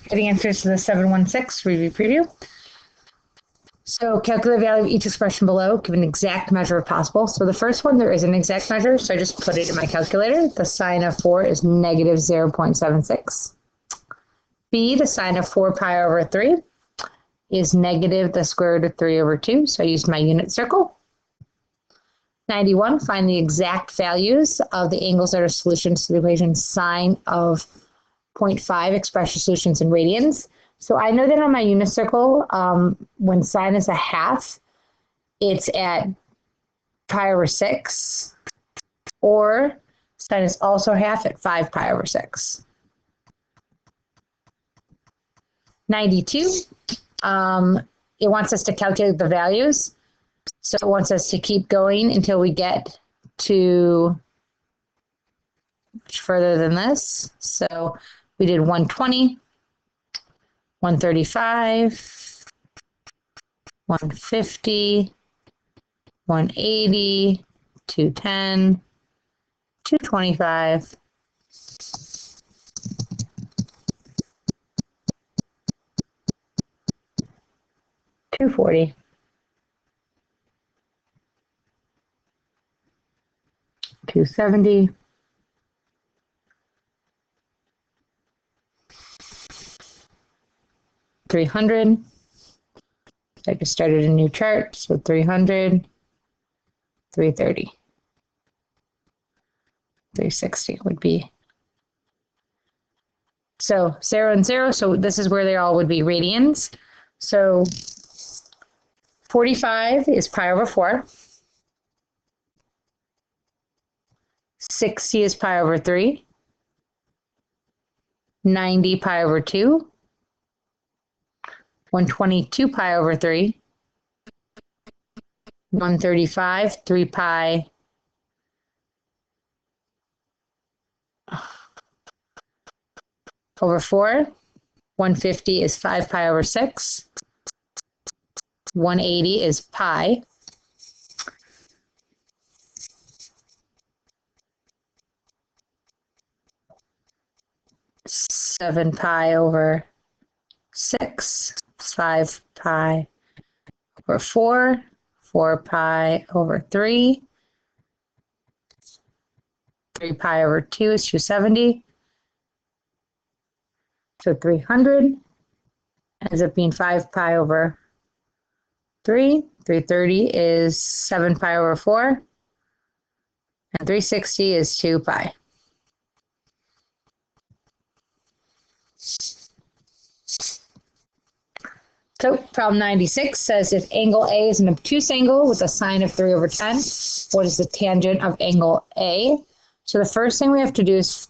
Getting answers to the 716 review preview. So calculate the value of each expression below, give an exact measure if possible. So the first one, there is an exact measure, so I just put it in my calculator. The sine of 4 is negative 0.76. B, the sine of 4 pi over 3 is negative the square root of 3 over 2, so I used my unit circle. 91, find the exact values of the angles that are solutions to the equation sine of 0.5, express your solutions in radians. So I know that on my unit circle, when sine is a half, it's at pi over 6, or sine is also half at 5 pi over 6. 92, it wants us to calculate the values. So it wants us to keep going until we get to much further than this. So we did 120, 135, 150, 180, 210, 225, 240, 270, 300. I just started a new chart, so 300, 330, 360 would be. So 0 and 0, so this is where they all would be radians. So 45 is pi over 4. 60 is pi over 3. 90 pi over 2. 122 pi over 3. 135, 3 pi over 4. 150 is 5 pi over 6. 180 is pi. 7 pi over 6. 5 pi over 4. 4 pi over 3. 3 pi over 2 is 270. So 300 ends up being 5 pi over 3. 330 is 7 pi over 4. And 360 is 2 pi. So problem 96 says if angle A is an obtuse angle with a sine of 3 over 10, what is the tangent of angle A? So the first thing we have to do is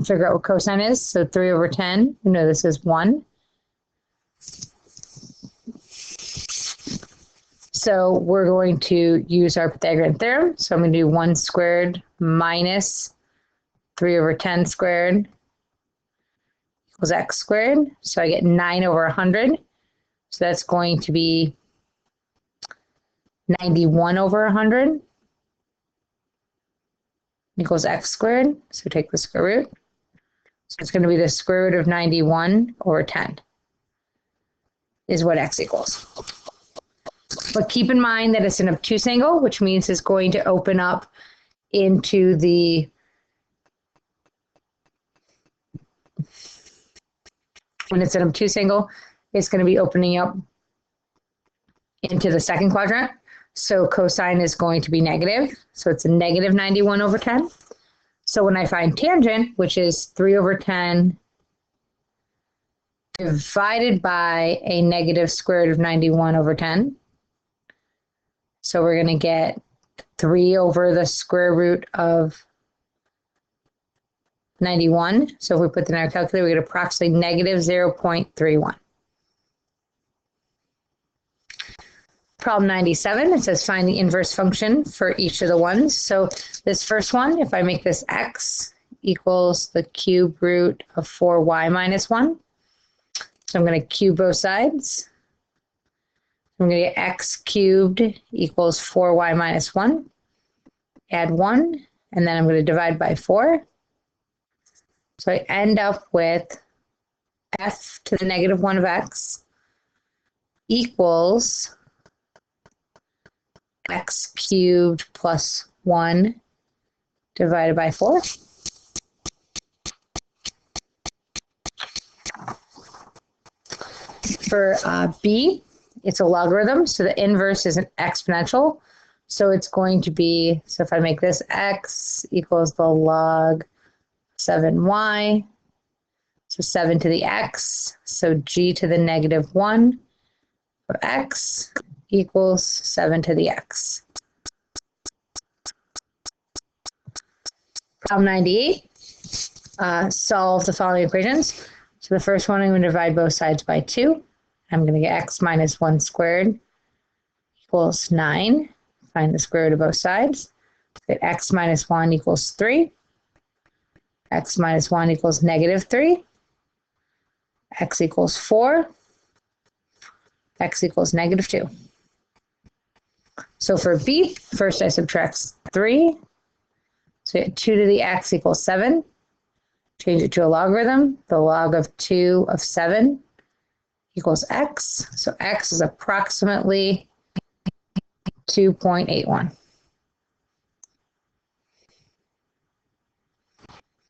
figure out what cosine is. So 3 over 10, we know this is 1. So we're going to use our Pythagorean theorem. So I'm going to do 1 squared minus 3 over 10 squared equals x squared. So I get 9 over 100. So that's going to be 91 over 100 equals x squared. So take the square root. So it's going to be the square root of 91 over 10 is what x equals. But keep in mind that it's an obtuse angle, which means it's going to open up into the when it's an obtuse angle, it's going to be opening up into the second quadrant. So cosine is going to be negative. So it's a negative 91 over 10. So when I find tangent, which is 3 over 10 divided by a negative square root of 91 over 10. So we're going to get 3 over the square root of 91. So if we put that in our calculator, we get approximately negative 0.31. Problem 97, it says find the inverse function for each of the ones. So this first one, if I make this x equals the cube root of 4y minus 1. So I'm going to cube both sides. I'm going to get x cubed equals 4y minus 1. Add 1, and then I'm going to divide by 4. So I end up with f to the negative 1 of x equals x cubed plus 1 divided by 4. For b, it's a logarithm, so the inverse is an exponential. So it's going to be, so if I make this x equals the log 7y, so 7 to the x, so g to the negative 1 of x equals 7 to the x. Problem 98, solve the following equations. So the first one, I'm going to divide both sides by 2. I'm going to get x minus 1 squared equals 9. Find the square root of both sides. Get x minus 1 equals 3. X minus 1 equals negative 3. X equals 4. X equals negative 2. So for b, first I subtract 3. So 2 to the x equals 7. Change it to a logarithm. The log of 2 of 7 equals x. So x is approximately 2.81.